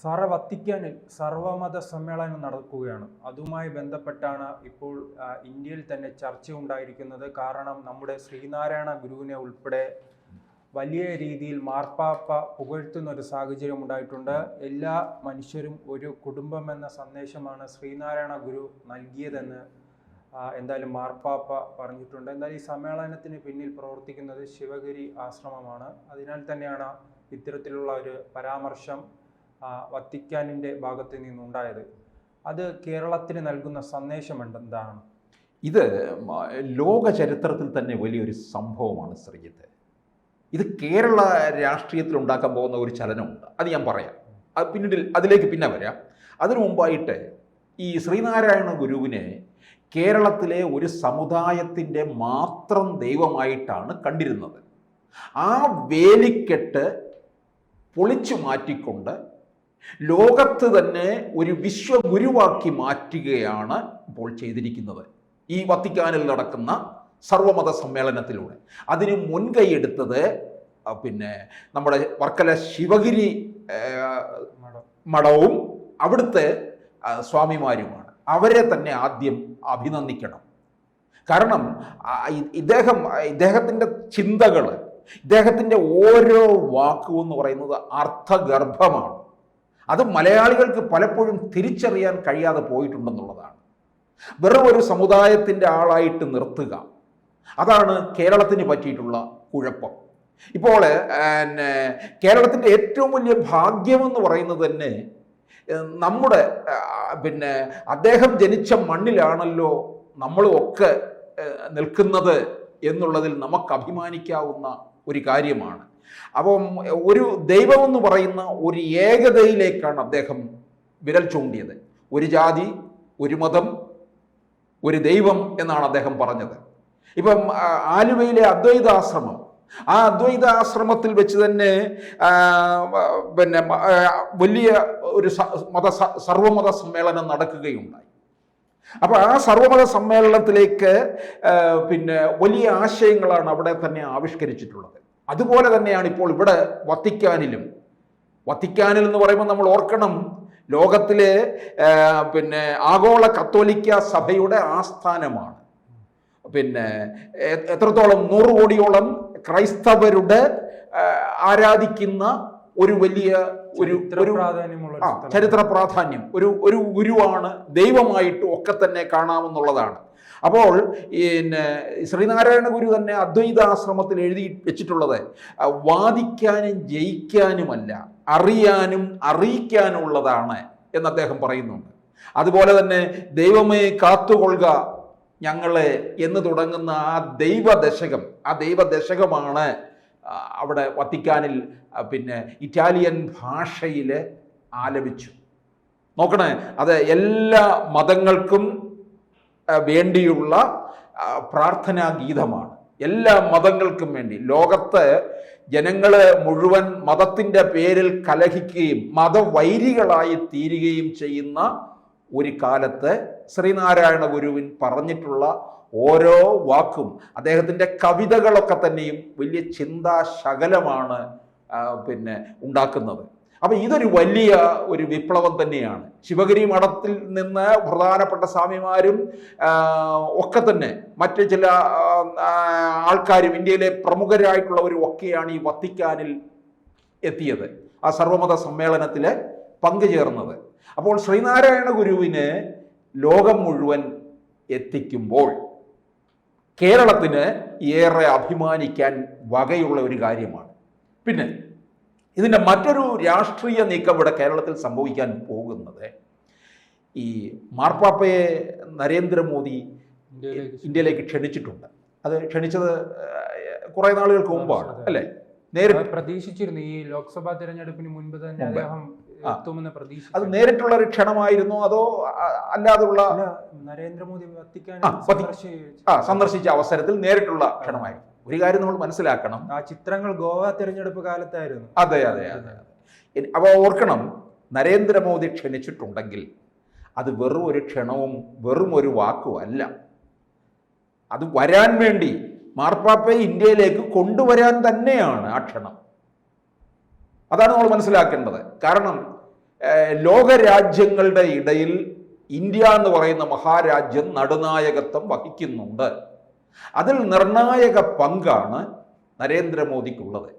സാറേ, വത്തിക്കാനിൽ സർവമത സമ്മേളനം നടക്കുകയാണ്. അതുമായി ബന്ധപ്പെട്ടാണ് ഇപ്പോൾ ഇന്ത്യയിൽ തന്നെ ചർച്ച ഉണ്ടായിരിക്കുന്നത്. കാരണം നമ്മുടെ ശ്രീനാരായണ ഗുരുവിനെ ഉൾപ്പെടെ വലിയ രീതിയിൽ മാർപ്പാപ്പ പുകഴ്ത്തുന്ന ഒരു സാഹചര്യം ഉണ്ടായിട്ടുണ്ട്. എല്ലാ മനുഷ്യരും ഒരു കുടുംബം എന്ന സന്ദേശമാണ് ശ്രീനാരായണ ഗുരു നൽകിയതെന്ന് എന്തായാലും മാർപ്പാപ്പ പറഞ്ഞിട്ടുണ്ട്. എന്തായാലും ഈ സമ്മേളനത്തിന് പിന്നിൽ പ്രവർത്തിക്കുന്നത് ശിവഗിരി ആശ്രമമാണ്. അതിനാൽ തന്നെയാണ് ഇത്തരത്തിലുള്ള ഒരു പരാമർശം വത്തിക്കാനിൻ്റെ ഭാഗത്ത് നിന്നുണ്ടായത്. അത് കേരളത്തിന് നൽകുന്ന സന്ദേശം എന്താണ്? ഇത് ലോക ചരിത്രത്തിൽ തന്നെ വലിയൊരു സംഭവമാണ് ശ്രീജിത്ത്. ഇത് കേരള രാഷ്ട്രീയത്തിൽ ഉണ്ടാക്കാൻ പോകുന്ന ഒരു ചലനമുണ്ട്. അത് ഞാൻ പറയാം, പിന്നീട് അതിലേക്ക് പിന്നെ വരാം. അതിനു മുമ്പായിട്ട് ഈ ശ്രീനാരായണ ഗുരുവിനെ കേരളത്തിലെ ഒരു സമുദായത്തിൻ്റെ മാത്രം ദൈവമായിട്ടാണ് കണ്ടിരുന്നത്. ആ വേലിക്കെട്ട് പൊളിച്ചു മാറ്റിക്കൊണ്ട് ലോകത്ത് തന്നെ ഒരു വിശ്വഗുരുവാക്കി മാറ്റുകയാണ് ഇപ്പോൾ ചെയ്തിരിക്കുന്നത് ഈ വത്തിക്കാനിൽ നടക്കുന്ന സർവമത സമ്മേളനത്തിലൂടെ. അതിന് മുൻകൈയെടുത്തത് നമ്മുടെ വർക്കല ശിവഗിരി മഠവും അവിടുത്തെ സ്വാമിമാരുമാണ്. അവരെ തന്നെ ആദ്യം അഭിനന്ദിക്കണം. കാരണം ഇദ്ദേഹത്തിൻ്റെ ചിന്തകൾ, ഇദ്ദേഹത്തിൻ്റെ ഓരോ വാക്കും എന്ന് പറയുന്നത് അർത്ഥഗർഭമാണ്. അത് മലയാളികൾക്ക് പലപ്പോഴും തിരിച്ചറിയാൻ കഴിയാതെ പോയിട്ടുണ്ടെന്നുള്ളതാണ്. വെറും ഒരു സമുദായത്തിൻ്റെ ആളായിട്ട് നിർത്തുക, അതാണ് കേരളത്തിന് പറ്റിയിട്ടുള്ള കുഴപ്പം. ഇപ്പോൾ കേരളത്തിൻ്റെ ഏറ്റവും വലിയ ഭാഗ്യമെന്ന് പറയുന്നത് തന്നെ നമ്മുടെ അദ്ദേഹം ജനിച്ച മണ്ണിലാണല്ലോ നമ്മളുമൊക്കെ നിൽക്കുന്നത് എന്നുള്ളതിൽ നമുക്ക് അഭിമാനിക്കാവുന്ന ഒരു കാര്യമാണ്. അപ്പം ഒരു ദൈവമെന്ന് പറയുന്ന ഒരു ഏകതയിലേക്കാണ് അദ്ദേഹം വിരൽ ചൂണ്ടിയത്. ഒരു ജാതി, ഒരു മതം, ഒരു ദൈവം എന്നാണ് അദ്ദേഹം പറഞ്ഞത്. ഇപ്പം ആലുവയിലെ അദ്വൈതാശ്രമം, ആ അദ്വൈതാശ്രമത്തിൽ വെച്ച് തന്നെ വലിയ ഒരു സർവമത സമ്മേളനം നടക്കുകയുണ്ടായി. അപ്പോൾ ആ സർവമത സമ്മേളനത്തിലേക്ക് വലിയ ആശയങ്ങളാണ് അവിടെ തന്നെ ആവിഷ്കരിച്ചിട്ടുള്ളത്. അതുപോലെ തന്നെയാണ് ഇപ്പോൾ ഇവിടെ വത്തിക്കാനിലും. വത്തിക്കാനിൽ എന്ന് പറയുമ്പോൾ നമ്മൾ ഓർക്കണം, ലോകത്തിലെ ആഗോള കത്തോലിക്ക സഭയുടെ ആസ്ഥാനമാണ്. എത്രത്തോളം 100 കോടിയോളം ക്രൈസ്തവരുടെ ആരാധിക്കുന്ന ഒരു വലിയ ചരിത്ര പ്രാധാന്യം, ഒരു ഗുരുവാണ്, ദൈവമായിട്ടും ഒക്കെ തന്നെ കാണാമെന്നുള്ളതാണ്. അപ്പോൾ ശ്രീനാരായണ ഗുരു തന്നെ അദ്വൈതാശ്രമത്തിൽ എഴുതി വെച്ചിട്ടുള്ളത് വാദിക്കാനും ജയിക്കാനുമല്ല, അറിയാനും അറിയിക്കാനുള്ളതാണ് എന്ന് അദ്ദേഹം പറയുന്നുണ്ട്. അതുപോലെ തന്നെ ദൈവമേ കാത്തുകൊള്ളുക ഞങ്ങളെ എന്ന് തുടങ്ങുന്ന ആ ദൈവദശകമാണ് അവിടെ വത്തിക്കാനിൽ ഇറ്റാലിയൻ ഭാഷയിൽ ആലപിച്ചു. നോക്കണേ, അത് എല്ലാ മതങ്ങൾക്കും വേണ്ടിയുള്ള പ്രാർത്ഥനാ ഗീതമാണ്. എല്ലാ മതങ്ങൾക്കും വേണ്ടി. ലോകത്ത് ജനങ്ങൾ മുഴുവൻ മതത്തിൻ്റെ പേരിൽ കലഹിക്കുകയും മതവൈരികളായി തീരുകയും ചെയ്യുന്ന ഒരു കാലത്ത് ശ്രീനാരായണ ഗുരുവിൻ പറഞ്ഞിട്ടുള്ള ഓരോ വാക്കും, അദ്ദേഹത്തിൻ്റെ കവിതകളൊക്കെ തന്നെയും വലിയ ചിന്താശകലമാണ് ഉണ്ടാക്കുന്നത്. അപ്പം ഇതൊരു വലിയ ഒരു വിപ്ലവം തന്നെയാണ്. ശിവഗിരി മഠത്തിൽ നിന്ന് പ്രധാനപ്പെട്ട സ്വാമിമാരും ഒക്കെ തന്നെ മറ്റ് ചില ആൾക്കാരും, ഇന്ത്യയിലെ പ്രമുഖരായിട്ടുള്ളവരും ഒക്കെയാണ് ഈ വത്തിക്കാനിൽ എത്തിയത്, ആ സർവമത സമ്മേളനത്തിൽ പങ്കുചേർന്നത്. അപ്പോൾ ശ്രീനാരായണ ഗുരുവിന് ലോകം മുഴുവൻ എത്തിക്കുമ്പോൾ കേരളത്തിന് ഏറെ അഭിമാനിക്കാൻ വകയുള്ള ഒരു കാര്യമാണ്. പിന്നെ ഇതിൻ്റെ മറ്റൊരു രാഷ്ട്രീയ നീക്കം ഇവിടെ കേരളത്തിൽ സംഭവിക്കാൻ പോകുന്നത്, ഈ മാർപ്പാപ്പയെ നരേന്ദ്രമോദി ഇന്ത്യയിലേക്ക് ക്ഷണിച്ചിട്ടുണ്ട്. അത് ക്ഷണിച്ചത് കുറേ നാളുകൾക്ക് മുമ്പാണ്, അല്ലേ? നേരിട്ട് പ്രതീക്ഷിച്ചിരുന്നു. ഈ ലോക്സഭാ തെരഞ്ഞെടുപ്പിന് മുൻപ് തന്നെ അദ്ദേഹം എത്തുമെന്ന് പ്രതീക്ഷിച്ചു. അത് നേരിട്ടുള്ള ഒരു ക്ഷണമായിരുന്നു അതോ അല്ലാതെയുള്ള? നരേന്ദ്രമോദി സന്ദർശിച്ച അവസരത്തിൽ നേരിട്ടുള്ള ക്ഷണമായിരുന്നു. ഒരു കാര്യം നമ്മൾ മനസ്സിലാക്കണം, ആ ചിത്രങ്ങൾ ഗോവ തെരഞ്ഞെടുപ്പ് കാലത്തായിരുന്നു. അതെ. അപ്പോൾ ഓർക്കണം, നരേന്ദ്രമോദി ക്ഷണിച്ചിട്ടുണ്ടെങ്കിൽ അത് വെറും ഒരു ക്ഷണവും വെറും ഒരു വാക്കും അല്ല. അത് വരാൻ വേണ്ടി മാർപ്പാപ്പയെ ഇന്ത്യയിലേക്ക് കൊണ്ടുവരാൻ തന്നെയാണ് ആ ക്ഷണം. അതാണ് നമ്മൾ മനസ്സിലാക്കേണ്ടത്. കാരണം ലോകരാജ്യങ്ങളുടെ ഇടയിൽ ഇന്ത്യ എന്ന് പറയുന്ന മഹാരാജ്യം നടുനായകത്വം വഹിക്കുന്നുണ്ട്. അതിൽ നിർണായക പങ്കാണ് നരേന്ദ്രമോദിക്കുള്ളത്.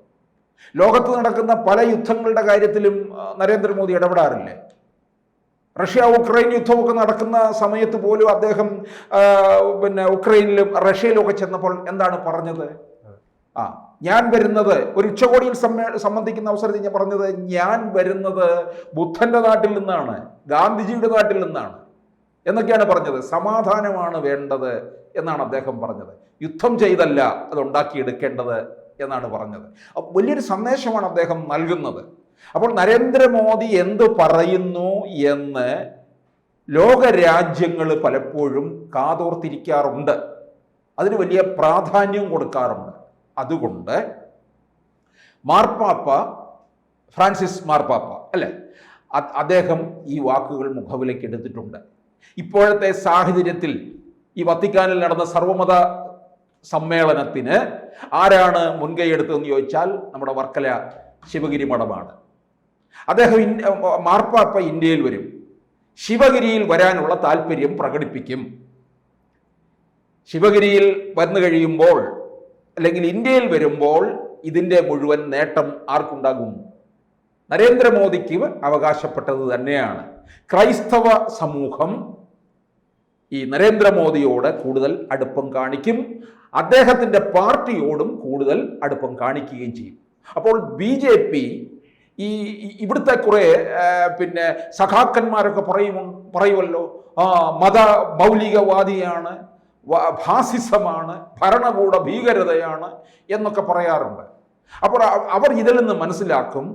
ലോകത്ത് നടക്കുന്ന പല യുദ്ധങ്ങളുടെ കാര്യത്തിലും നരേന്ദ്രമോദി ഇടപെടാറില്ലേ? റഷ്യ ഉക്രൈൻ യുദ്ധമൊക്കെ നടക്കുന്ന സമയത്ത് പോലും അദ്ദേഹം ഉക്രൈനിലും റഷ്യയിലൊക്കെ ചെന്നപ്പോൾ എന്താണ് പറഞ്ഞത്? ഞാൻ വരുന്നത് ഒരു ഉച്ചകോടിയിൽ സംബന്ധിക്കുന്ന അവസരത്തിൽ ഞാൻ പറഞ്ഞത്, ഞാൻ വരുന്നത് ബുദ്ധന്റെ നാട്ടിൽ നിന്നാണ്, ഗാന്ധിജിയുടെ നാട്ടിൽ നിന്നാണ് എന്നൊക്കെയാണ് പറഞ്ഞത്. സമാധാനമാണ് വേണ്ടത് എന്നാണ് അദ്ദേഹം പറഞ്ഞത്. യുദ്ധം ചെയ്തല്ല അത് ഉണ്ടാക്കിയെടുക്കേണ്ടത് എന്നാണ് പറഞ്ഞത്. വലിയൊരു സന്ദേശമാണ് അദ്ദേഹം നൽകുന്നത്. അപ്പോൾ നരേന്ദ്രമോദി എന്ത് പറയുന്നു എന്ന് ലോകരാജ്യങ്ങൾ പലപ്പോഴും കാതോർത്തിരിക്കാറുണ്ട്, അതിന് വലിയ പ്രാധാന്യം കൊടുക്കാറുണ്ട്. അതുകൊണ്ട് മാർപ്പാപ്പ, ഫ്രാൻസിസ് മാർപ്പാപ്പ അല്ലേ, അദ്ദേഹം ഈ വാക്കുകൾ മുഖവിലേക്ക് എടുത്തിട്ടുണ്ട്. ഇപ്പോഴത്തെ സാഹചര്യത്തിൽ ഈ വത്തിക്കാനിൽ നടന്ന സർവമത സമ്മേളനത്തിന് ആരാണ് മുൻകൈ എടുത്തതെന്ന് ചോദിച്ചാൽ നമ്മുടെ വർക്കല ശിവഗിരി മഠമാണ്. മാർപ്പാപ്പ ഇന്ത്യയിൽ വരും, ശിവഗിരിയിൽ വരാനുള്ള താല്പര്യം പ്രകടിപ്പിക്കും. ശിവഗിരിയിൽ വന്നു കഴിയുമ്പോൾ അല്ലെങ്കിൽ ഇന്ത്യയിൽ വരുമ്പോൾ ഇതിൻ്റെ മുഴുവൻ നേട്ടം ആർക്കുണ്ടാകും? നരേന്ദ്രമോദിക്ക് അവകാശപ്പെട്ടത് തന്നെയാണ്. ക്രൈസ്തവ സമൂഹം ഈ നരേന്ദ്രമോദിയോട് കൂടുതൽ അടുപ്പം കാണിക്കും, അദ്ദേഹത്തിൻ്റെ പാർട്ടിയോടും കൂടുതൽ അടുപ്പം കാണിക്കുകയും ചെയ്യും. അപ്പോൾ BJP ഇവിടുത്തെ കുറേ സഖാക്കന്മാരൊക്കെ പറയുമല്ലോ, മത മൗലികവാദിയാണ്, ഫാസിസമാണ്, ഭരണകൂട ഭീകരതയാണ് എന്നൊക്കെ പറയാറുണ്ട്. അപ്പോൾ അവർ ഇതിൽ നിന്ന് മനസ്സിലാക്കും,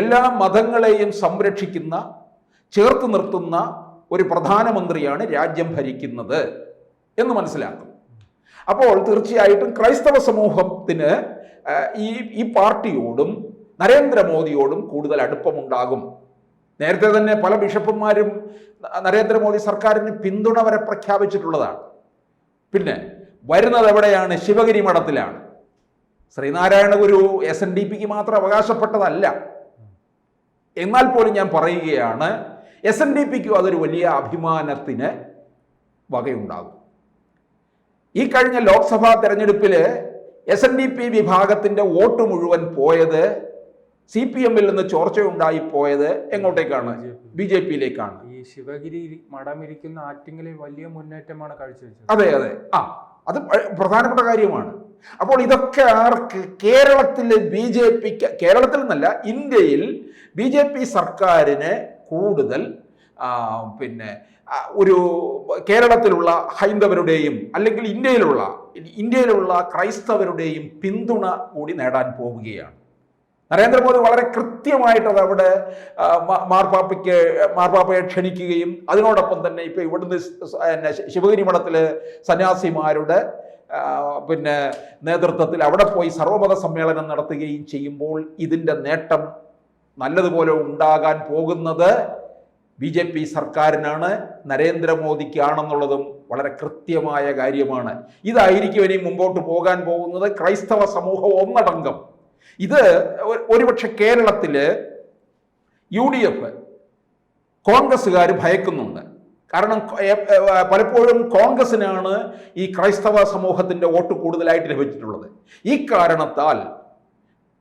എല്ലാ മതങ്ങളെയും സംരക്ഷിക്കുന്ന, ചേർത്ത് നിർത്തുന്ന ഒരു പ്രധാനമന്ത്രിയാണ് രാജ്യം ഭരിക്കുന്നത് എന്ന് മനസ്സിലാക്കും. അപ്പോൾ തീർച്ചയായിട്ടും ക്രൈസ്തവ സമൂഹത്തിന് ഈ പാർട്ടിയോടും നരേന്ദ്രമോദിയോടും കൂടുതൽ അടുപ്പമുണ്ടാകും. നേരത്തെ തന്നെ പല ബിഷപ്പുമാരും നരേന്ദ്രമോദി സർക്കാരിന് പിന്തുണ വരെ പ്രഖ്യാപിച്ചിട്ടുള്ളതാണ്. പിന്നെ വരുന്നത് എവിടെയാണ്? ശിവഗിരി മഠത്തിലാണ്. ശ്രീനാരായണ ഗുരു SNDPക്ക് മാത്രം അവകാശപ്പെട്ടതല്ല. എന്നാൽ പോലും ഞാൻ പറയുകയാണ്, SNDPക്കും അതൊരു വലിയ അഭിമാനത്തിന് വകയുണ്ടാകും. ഈ കഴിഞ്ഞ ലോക്സഭാ തെരഞ്ഞെടുപ്പിൽ SNDP വിഭാഗത്തിൻ്റെ വോട്ട് മുഴുവൻ പോയത്, CPMൽ നിന്ന് ചോർച്ചയുണ്ടായി പോയത് എങ്ങോട്ടേക്കാണ്? BJPയിലേക്കാണ്. ഈ ശിവഗിരി മഠമിരിക്കുന്ന ആറ്റിങ്ങലിൽ വലിയ മുന്നേറ്റമാണ് കാഴ്ചവെച്ചത്. അതെ, അത് പ്രധാനപ്പെട്ട കാര്യമാണ്. അപ്പോൾ ഇതൊക്കെ ആർക്ക്? കേരളത്തിൽ BJPക്ക്, കേരളത്തിൽ നിന്നല്ല ഇന്ത്യയിൽ BJP സർക്കാരിന് കൂടുതൽ ഒരു കേരളത്തിലുള്ള ഹൈന്ദവരുടെയും അല്ലെങ്കിൽ ഇന്ത്യയിലുള്ള ക്രൈസ്തവരുടെയും പിന്തുണ കൂടി നേടാൻ പോവുകയാണ്. നരേന്ദ്രമോദി വളരെ കൃത്യമായിട്ട് അത് അവിടെ മാർപ്പാപ്പയെ ക്ഷണിക്കുകയും അതിനോടൊപ്പം തന്നെ ഇപ്പോൾ ഇവിടുന്ന് ശിവഗിരി മഠത്തിലെ സന്യാസിമാരുടെ നേതൃത്വത്തിൽ അവിടെ പോയി സർവമത സമ്മേളനം നടത്തുകയും ചെയ്യുമ്പോൾ ഇതിൻ്റെ നേട്ടം നല്ലതുപോലെ ഉണ്ടാകാൻ പോകുന്നത് BJP സർക്കാരിനാണ്, നരേന്ദ്രമോദിക്കാണെന്നുള്ളതും വളരെ കൃത്യമായ കാര്യമാണ്. ഇതായിരിക്കും ഇനി മുമ്പോട്ട് പോകാൻ പോകുന്നത്. ക്രൈസ്തവ സമൂഹം ഒന്നടങ്കം ഇത് ഒരുപക്ഷെ കേരളത്തിൽ UDF കോൺഗ്രസ്സുകാർ ഭയക്കുന്നുണ്ട്. കാരണം പലപ്പോഴും കോൺഗ്രസിനാണ് ഈ ക്രൈസ്തവ സമൂഹത്തിൻ്റെ വോട്ട് കൂടുതലായിട്ട് ലഭിച്ചിട്ടുള്ളത്. ഈ കാരണത്താൽ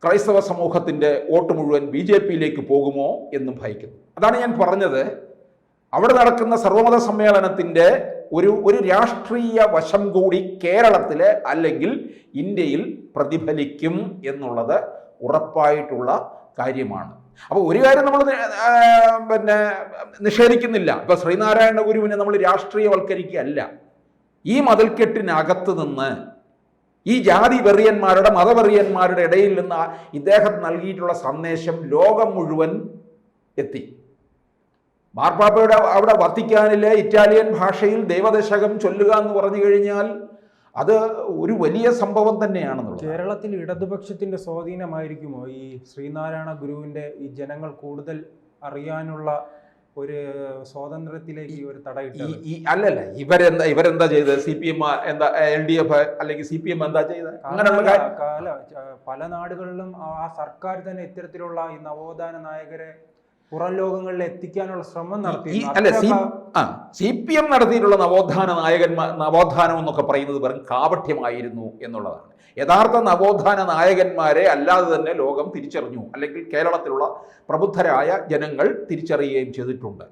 ക്രൈസ്തവ സമൂഹത്തിൻ്റെ വോട്ട് മുഴുവൻ BJPയിലേക്ക് പോകുമോ എന്നും ഭയക്കുന്നു. അതാണ് ഞാൻ പറഞ്ഞത്, അവിടെ നടക്കുന്ന സർവമത സമ്മേളനത്തിൻ്റെ ഒരു രാഷ്ട്രീയ വശം കൂടി കേരളത്തിൽ അല്ലെങ്കിൽ ഇന്ത്യയിൽ പ്രതിഫലിക്കും എന്നുള്ളത് ഉറപ്പായിട്ടുള്ള കാര്യമാണ്. അപ്പോൾ ഒരു കാര്യം നമ്മൾ നിഷേധിക്കുന്നില്ല. ഇപ്പൊ ശ്രീനാരായണ ഗുരുവിനെ നമ്മൾ രാഷ്ട്രീയവൽക്കരിക്കുകയല്ല. ഈ മതിൽക്കെട്ടിനകത്ത് നിന്ന് ഈ ജാതി വെറിയന്മാരുടെ മതവെറിയന്മാരുടെ ഇടയിൽ നിന്ന് ഇദ്ദേഹം നൽകിയിട്ടുള്ള സന്ദേശം ലോകം മുഴുവൻ എത്തി. മാർപ്പാപ്പയുടെ അവിടെ വത്തിക്കാനിലെ ഇറ്റാലിയൻ ഭാഷയിൽ ദൈവദശകം ചൊല്ലുക എന്ന് പറഞ്ഞു കഴിഞ്ഞാൽ അത് ഒരു വലിയ സംഭവം തന്നെയാണെന്നുള്ളത്. കേരളത്തിൽ ഇടതുപക്ഷത്തിന്റെ സ്വാധീനമായിരിക്കുമോ ഈ ശ്രീനാരായണ ഗുരുവിന്റെ ഈ ജനങ്ങൾ കൂടുതൽ അറിയാനുള്ള ഒരു സ്വാതന്ത്ര്യത്തിലേക്ക് ഒരു തടയിട്ടത്? അല്ലല്ല, ഇവരെന്താ ചെയ്തത്? CPM എന്താ, LDF അല്ലെങ്കിൽ CPM എന്താ ചെയ്തത്? അങ്ങനെയുള്ള പല നാടുകളിലും ആ സർക്കാർ തന്നെ ഇത്തരത്തിലുള്ള ഈ നവോത്ഥാന നായകരെ പുറം ലോകങ്ങളിൽ എത്തിക്കാനുള്ള ശ്രമം നടത്തി. CPM നടത്തിയിട്ടുള്ള നവോത്ഥാനം എന്നൊക്കെ പറയുന്നത് വെറും കാപഠ്യമായിരുന്നു എന്നുള്ളതാണ്. യഥാർത്ഥ നവോത്ഥാന നായകന്മാരെ അല്ലാതെ തന്നെ ലോകം തിരിച്ചറിഞ്ഞു, അല്ലെങ്കിൽ കേരളത്തിലുള്ള പ്രബുദ്ധരായ ജനങ്ങൾ തിരിച്ചറിയുകയും ചെയ്തിട്ടുണ്ട്.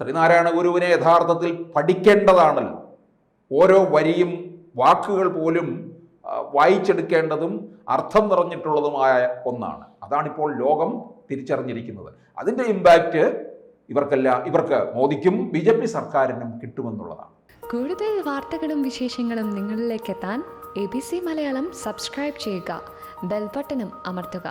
ശ്രീനാരായണ ഗുരുവിനെ യഥാർത്ഥത്തിൽ പഠിക്കേണ്ടതാണല്ലോ. ഓരോ വരിയും വാക്കുകൾ പോലും വായിച്ചെടുക്കേണ്ടതും അർത്ഥം നിറഞ്ഞിട്ടുള്ളതുമായ ഒന്നാണ്. അതാണിപ്പോൾ ലോകം തിരിച്ചറിഞ്ഞിരിക്കുന്നത്. അതിൻ്റെ ഇമ്പാക്റ്റ് ഇവർക്ക് മോദിക്കും BJP സർക്കാരിനും കിട്ടുമെന്നുള്ളതാണ്. കൂടുതൽ വാർത്തകളും വിശേഷങ്ങളും നിങ്ങളിലേക്ക് എത്താൻ ABC മലയാളം സബ്സ്ക്രൈബ് ചെയ്യുക, ബെൽ ബട്ടണും അമർത്തുക.